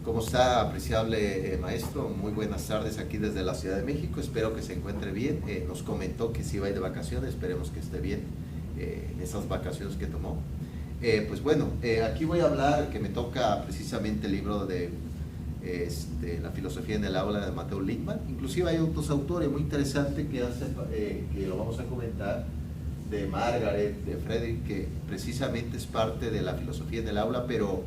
¿Cómo está, apreciable maestro? Muy buenas tardes aquí desde la Ciudad de México. Espero que se encuentre bien. Nos comentó que si va a ir de vacaciones, esperemos que esté bien en esas vacaciones que tomó. Pues bueno, aquí voy a hablar, que me toca precisamente el libro de La filosofía en el aula de Matteo Lippmann. Inclusive hay otros autores muy interesantes que lo vamos a comentar, de Margaret, de Frederick, que precisamente es parte de la filosofía en el aula, pero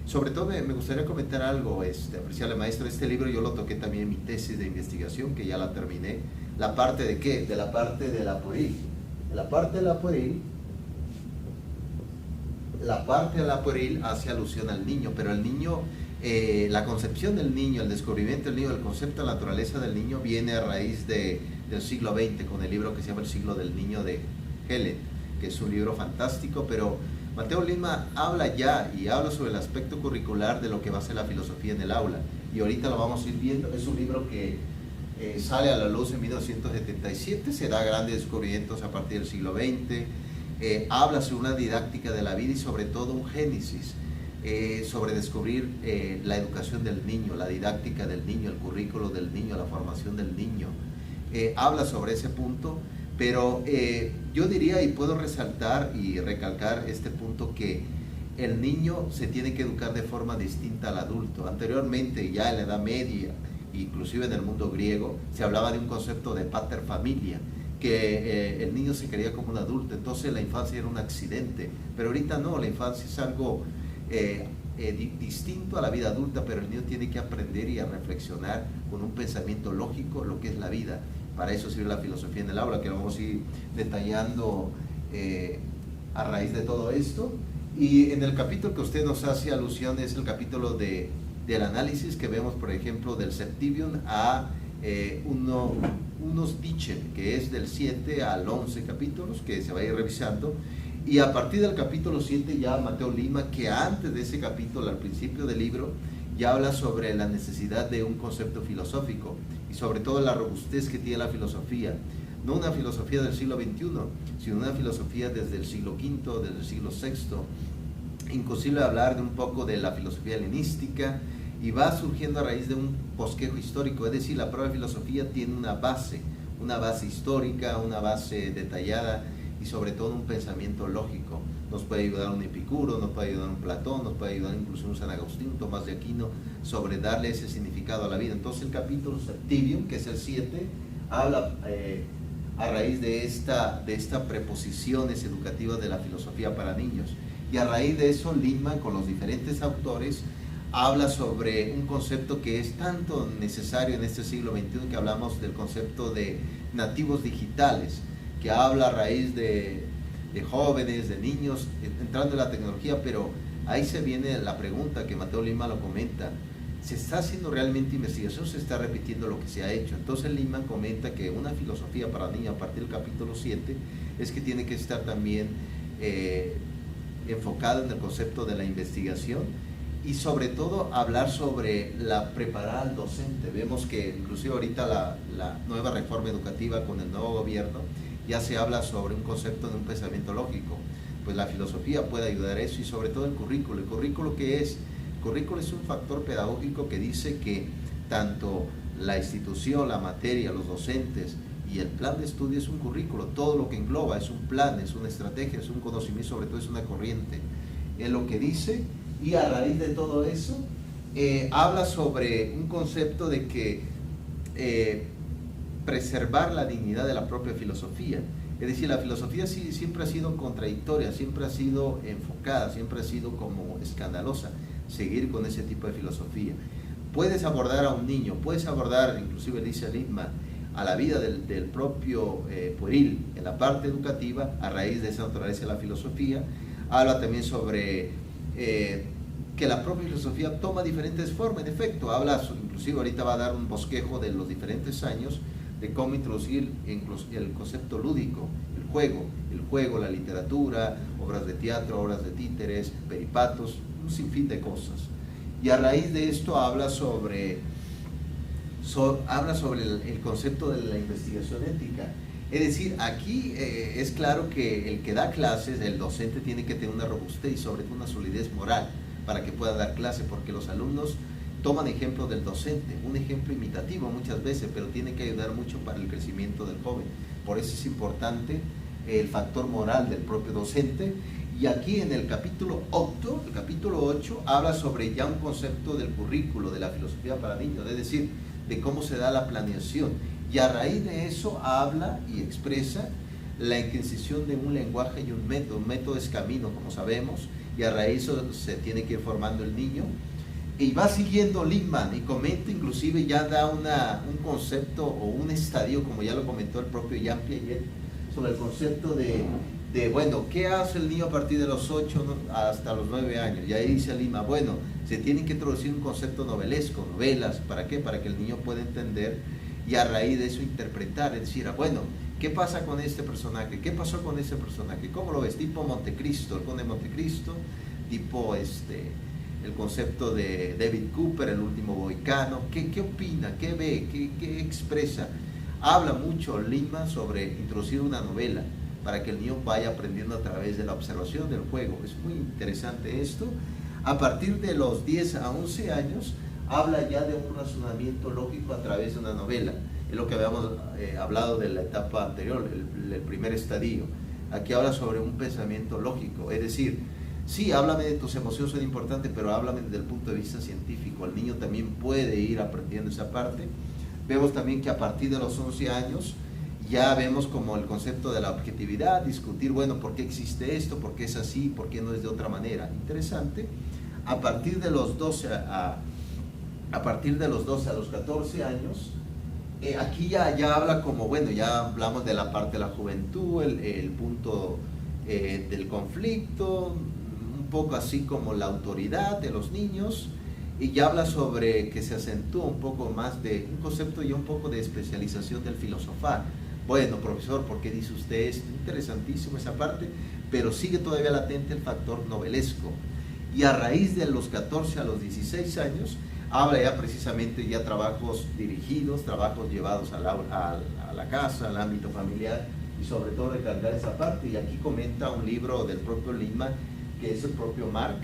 sobre todo me gustaría comentar algo, apreciable maestro. Este libro yo lo toqué también en mi tesis de investigación, que ya la terminé. ¿La parte de qué? De la parte de la pueril. La parte de la pueril, hace alusión al niño, pero el niño, la concepción del niño, el descubrimiento del niño, el concepto de la naturaleza del niño viene a raíz del siglo XX, con el libro que se llama El siglo del niño de Helen, que es un libro fantástico, pero Matteo Lippmann habla sobre el aspecto curricular de lo que va a ser la filosofía en el aula, y ahorita lo vamos a ir viendo. Es un libro que sale a la luz en 1977, se da grandes descubrimientos a partir del siglo XX, habla sobre una didáctica de la vida y sobre todo un génesis, sobre descubrir la educación del niño, la didáctica del niño, el currículo del niño, la formación del niño. Habla sobre ese punto. Pero yo diría, y puedo resaltar y recalcar este punto, que el niño se tiene que educar de forma distinta al adulto. Anteriormente, ya en la Edad Media, inclusive en el mundo griego, se hablaba de un concepto de pater familia, que el niño se creía como un adulto, entonces la infancia era un accidente. Pero ahorita no, la infancia es algo distinto a la vida adulta, pero el niño tiene que aprender y a reflexionar con un pensamiento lógico lo que es la vida. Para eso sirve la filosofía en el aula, que lo vamos a ir detallando a raíz de todo esto. Y en el capítulo que usted nos hace alusión es el capítulo del análisis, que vemos, por ejemplo, del Septivium a unos Dichem, que es del 7 al 11 capítulos, que se va a ir revisando. Y a partir del capítulo 7 ya Matteo Lippmann, que antes de ese capítulo, al principio del libro, ya habla sobre la necesidad de un concepto filosófico y sobre todo la robustez que tiene la filosofía. No una filosofía del siglo XXI, sino una filosofía desde el siglo V, desde el siglo VI. Inclusive hablar de un poco de la filosofía helenística, y va surgiendo a raíz de un bosquejo histórico. Es decir, la propia filosofía tiene una base histórica, una base detallada y sobre todo un pensamiento lógico. Nos puede ayudar un Epicuro, nos puede ayudar un Platón, nos puede ayudar incluso un San Agustín, un Tomás de Aquino, sobre darle ese significado a la vida. Entonces el capítulo Septivium, que es el 7, habla a raíz de esta preposiciones educativas de la filosofía para niños. Y a raíz de eso, Lippmann, con los diferentes autores, habla sobre un concepto que es tanto necesario en este siglo XXI, que hablamos del concepto de nativos digitales, que habla a raíz de jóvenes, de niños, entrando en la tecnología. Pero ahí se viene la pregunta que Matteo Lippmann lo comenta: ¿se está haciendo realmente investigación? ¿Se está repitiendo lo que se ha hecho? Entonces Lippmann comenta que una filosofía para niños a partir del capítulo 7 es que tiene que estar también enfocada en el concepto de la investigación, y sobre todo hablar sobre preparar al docente. Vemos que inclusive ahorita la nueva reforma educativa con el nuevo gobierno ya se habla sobre un concepto de un pensamiento lógico. Pues la filosofía puede ayudar a eso, y sobre todo el currículo. ¿El currículo qué es? El currículo es un factor pedagógico que dice que tanto la institución, la materia, los docentes y el plan de estudio es un currículo. Todo lo que engloba es un plan, es una estrategia, es un conocimiento, sobre todo es una corriente. Es lo que dice. Y a raíz de todo eso, habla sobre un concepto de que preservar la dignidad de la propia filosofía. Es decir, la filosofía siempre ha sido contradictoria, siempre ha sido enfocada, siempre ha sido como escandalosa seguir con ese tipo de filosofía. Puedes abordar a un niño, puedes abordar, inclusive dice Lippmann, a la vida del propio pueril en la parte educativa a raíz de esa naturaleza de la filosofía. Habla también sobre que la propia filosofía toma diferentes formas. En efecto, habla, inclusive ahorita va a dar un bosquejo de los diferentes años de cómo introducir el concepto lúdico, el juego, la literatura, obras de teatro, obras de títeres, peripatos, un sinfín de cosas. Y a raíz de esto habla sobre el concepto de la investigación ética. Es decir, aquí es claro que el que da clases, el docente, tiene que tener una robustez y sobre todo una solidez moral para que pueda dar clase, porque los alumnos toman ejemplo del docente, un ejemplo imitativo muchas veces, pero tiene que ayudar mucho para el crecimiento del joven. Por eso es importante el factor moral del propio docente. Y aquí en el capítulo 8, habla sobre ya un concepto del currículo, de la filosofía para niños, es decir, de cómo se da la planeación. Y a raíz de eso habla y expresa la inquisición de un lenguaje y un método. Un método es camino, como sabemos, y a raíz de eso se tiene que ir formando el niño. Y va siguiendo Lippmann y comenta, inclusive ya da un concepto o un estadio, como ya lo comentó el propio Jean Piaget, sobre el concepto de bueno, ¿qué hace el niño a partir de los 8 hasta los 9 años? Y ahí dice Lippmann, bueno, se tiene que introducir un concepto novelesco, novelas, ¿para qué? Para que el niño pueda entender y a raíz de eso interpretar, es decir, bueno, ¿qué pasa con este personaje? ¿Qué pasó con ese personaje? ¿Cómo lo ves? Tipo Montecristo, el conde de Montecristo, tipo el concepto de David Cooper, el último mohicano. ¿Qué opina? ¿Qué ve? ¿Qué expresa? Habla mucho Lippmann sobre introducir una novela para que el niño vaya aprendiendo a través de la observación del juego. Es muy interesante esto. A partir de los 10 a 11 años, habla ya de un razonamiento lógico a través de una novela. Es lo que habíamos hablado de la etapa anterior, el primer estadio. Aquí habla sobre un pensamiento lógico, es decir, sí, háblame de tus emociones, son importantes, pero háblame desde el punto de vista científico. El niño también puede ir aprendiendo esa parte. Vemos también que a partir de los 11 años, ya vemos como el concepto de la objetividad, discutir, bueno, ¿por qué existe esto? ¿Por qué es así? ¿Por qué no es de otra manera? Interesante. A partir de los 12 a los 14 años, aquí ya habla como, bueno, ya hablamos de la parte de la juventud, el punto del conflicto, un poco así como la autoridad de los niños, y ya habla sobre que se acentúa un poco más de un concepto y un poco de especialización del filosofar. Bueno, profesor, ¿por qué dice usted esto? Interesantísimo esa parte, pero sigue todavía latente el factor novelesco. Y a raíz de los 14 a los 16 años, habla ya precisamente ya trabajos dirigidos, trabajos llevados a la casa, al ámbito familiar, y sobre todo recalcar esa parte. Y aquí comenta un libro del propio Lippmann, que es el propio Mark,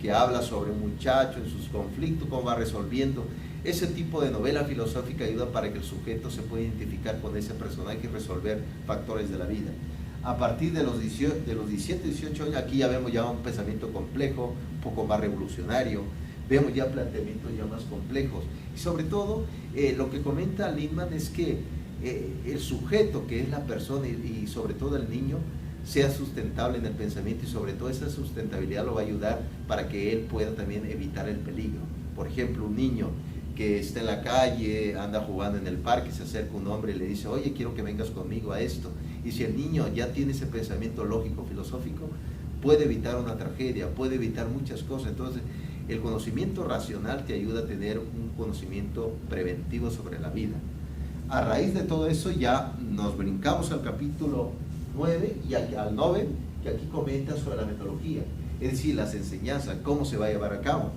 que habla sobre un muchacho en sus conflictos, cómo va resolviendo. Ese tipo de novela filosófica ayuda para que el sujeto se pueda identificar con ese personaje y resolver factores de la vida. A partir de los 17, 18 años, aquí ya vemos ya un pensamiento complejo, un poco más revolucionario, vemos ya planteamientos ya más complejos. Y sobre todo, lo que comenta Lippmann es que el sujeto, que es la persona y sobre todo el niño, sea sustentable en el pensamiento, y sobre todo esa sustentabilidad lo va a ayudar para que él pueda también evitar el peligro. Por ejemplo, un niño que está en la calle, anda jugando en el parque, se acerca un hombre y le dice, oye, quiero que vengas conmigo a esto. Y si el niño ya tiene ese pensamiento lógico, filosófico, puede evitar una tragedia, puede evitar muchas cosas. Entonces, el conocimiento racional te ayuda a tener un conocimiento preventivo sobre la vida. A raíz de todo eso ya nos brincamos al capítulo 9 y al 9, que aquí comenta sobre la metodología, es decir, las enseñanzas, cómo se va a llevar a cabo.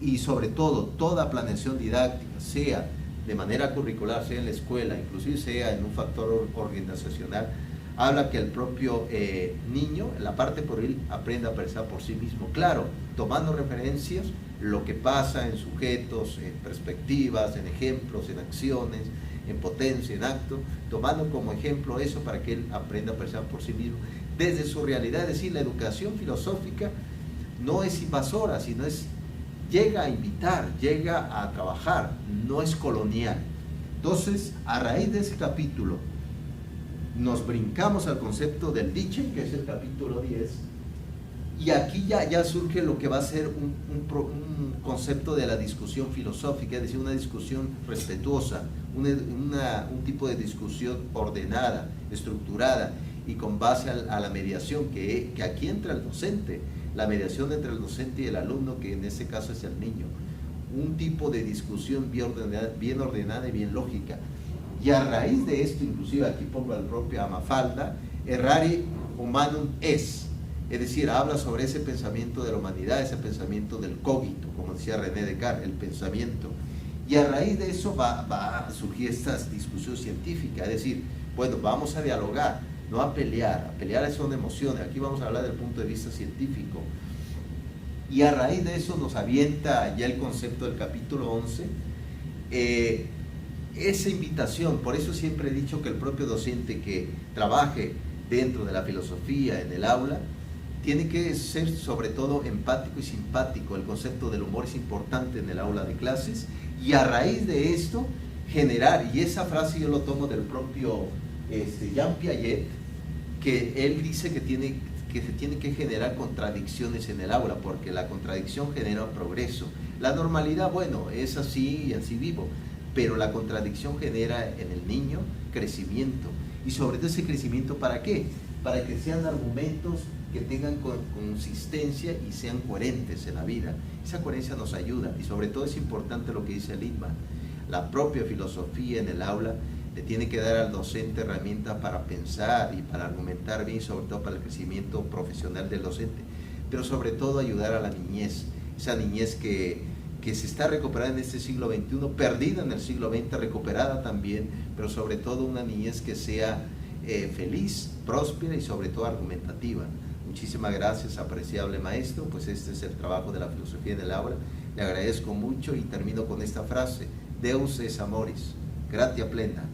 Y sobre todo, toda planeación didáctica, sea de manera curricular, sea en la escuela, inclusive sea en un factor organizacional, habla que el propio niño, en la parte por él, aprenda a pensar por sí mismo. Claro, tomando referencias, lo que pasa en sujetos, en perspectivas, en ejemplos, en acciones, en potencia, en acto, tomando como ejemplo eso para que él aprenda a pensar por sí mismo desde su realidad. Es decir, la educación filosófica no es invasora, sino llega a invitar, llega a trabajar, no es colonial. Entonces, a raíz de ese capítulo, nos brincamos al concepto del Dichen, que es el capítulo 10, y aquí ya surge lo que va a ser un concepto de la discusión filosófica, es decir, una discusión respetuosa, un tipo de discusión ordenada, estructurada, y con base a la mediación, que aquí entra el docente, la mediación entre el docente y el alumno, que en este caso es el niño. Un tipo de discusión bien ordenada y bien lógica. Y a raíz de esto, inclusive aquí pongo al propio Mafalda, errare humanum es decir, habla sobre ese pensamiento de la humanidad, ese pensamiento del cogito, como decía René Descartes, el pensamiento. Y a raíz de eso va a surgir esta discusión científica, es decir, bueno, vamos a dialogar, no a pelear son emociones. Aquí vamos a hablar del punto de vista científico. Y a raíz de eso nos avienta ya el concepto del capítulo 11, esa invitación. Por eso siempre he dicho que el propio docente que trabaje dentro de la filosofía en el aula tiene que ser sobre todo empático y simpático. El concepto del humor es importante en el aula de clases, y a raíz de esto generar, y esa frase yo lo tomo del propio Jean Piaget, que él dice que se tiene que generar contradicciones en el aula, porque la contradicción genera progreso. La normalidad, bueno, es así y así vivo, pero la contradicción genera en el niño crecimiento. Y sobre todo ese crecimiento, ¿para qué? Para que sean argumentos que tengan consistencia y sean coherentes en la vida. Esa coherencia nos ayuda, y sobre todo es importante lo que dice Lippmann. La propia filosofía en el aula le tiene que dar al docente herramientas para pensar y para argumentar bien, sobre todo para el crecimiento profesional del docente, pero sobre todo ayudar a la niñez, esa niñez que se está recuperando en este siglo XXI, perdida en el siglo XX, recuperada también, pero sobre todo una niñez que sea feliz, próspera y sobre todo argumentativa. Muchísimas gracias, apreciable maestro. Pues este es el trabajo de la filosofía en el aula. Le agradezco mucho y termino con esta frase: Deus es amoris, gratia plena.